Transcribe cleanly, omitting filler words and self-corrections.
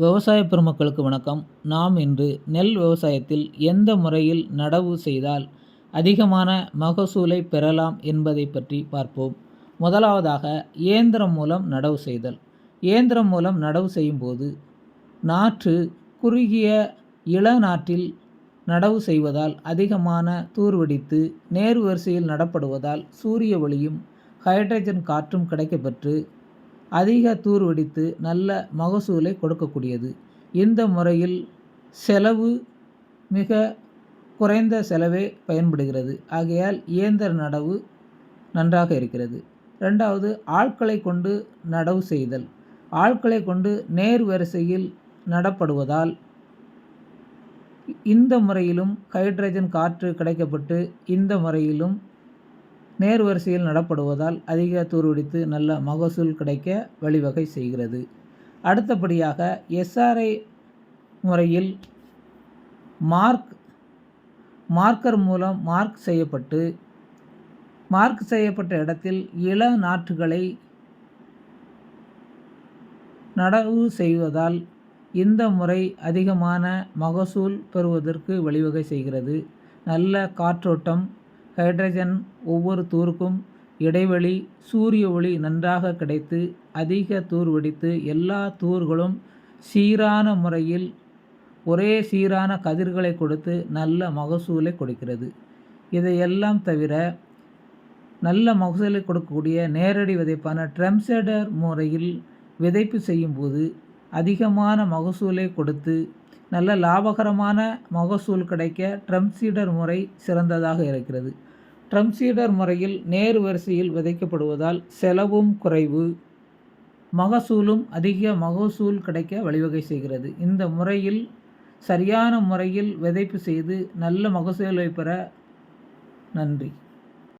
விவசாய பெருமக்களுக்கு வணக்கம். நாம் இன்று நெல் விவசாயத்தில் எந்த முறையில் நடவு செய்தால் அதிகமான மகசூலை பெறலாம் என்பதை பற்றி பார்ப்போம். முதலாவதாக இயந்திரம் மூலம் நடவு செய்தல். இயந்திரம் மூலம் நடவு செய்யும்போது நாற்று குறுகிய இளநாற்றில் நடவு செய்வதால் அதிகமான தூர்வெடித்து நேர் வரிசையில் நடப்படுவதால் சூரிய ஒளியும் ஹைட்ரஜன் காற்றும் கிடைக்கப்பெற்று அதிக தூர்வெடித்து நல்ல மகசூலை கொடுக்கக்கூடியது. இந்த முறையில் செலவு மிக குறைந்த செலவே பயன்படுகிறது. ஆகையால் இயந்திர நடவு நன்றாக இருக்கிறது. ரெண்டாவது, ஆட்களை கொண்டு நடவு செய்தல். ஆட்களை கொண்டு நேர் வரிசையில் நடப்படுவதால் இந்த முறையிலும் ஹைட்ரஜன் காற்று கிடைக்கப்பட்டு இந்த முறையிலும் நேர் வரிசையில் நடப்படுவதால் அதிக தூர்வெடித்து நல்ல மகசூல் கிடைக்க வழிவகை செய்கிறது. அடுத்தபடியாக எஸ்ஆர்ஐ முறையில் மார்க்கர் மூலம் மார்க் செய்யப்பட்ட இடத்தில் இள நாற்றுகளை நடவு செய்வதால் இந்த முறை அதிகமான மகசூல் பெறுவதற்கு வழிவகை செய்கிறது. நல்ல காற்றோட்டம், ஹைட்ரஜன் ஒவ்வொரு தூருக்கும் இடைவெளி, சூரிய ஒளி நன்றாக கிடைத்து அதிக தூர் வெடித்து எல்லா தூர்களும் சீரான முறையில் ஒரே சீரான கதிர்களை கொடுத்து நல்ல மகசூலை கொடுக்கிறது. இதையெல்லாம் தவிர நல்ல மகசூலை கொடுக்கக்கூடிய நேரடி விதைப்பான ட்ரம்சீடர் முறையில் விதைப்பு செய்யும்போது அதிகமான மகசூலை கொடுத்து நல்ல லாபகரமான மகசூல் கிடைக்க ட்ரம்சீடர் முறை சிறந்ததாக இருக்கிறது. ட்ரம்சீடர் முறையில் நேர் வரிசையில் விதைக்கப்படுவதால் செலவும் குறைவு, மகசூலும் அதிக மகசூல் கிடைக்க வழிவகை செய்கிறது. இந்த முறையில் சரியான முறையில் விதைப்பு செய்து நல்ல மகசூலை பெற நன்றி.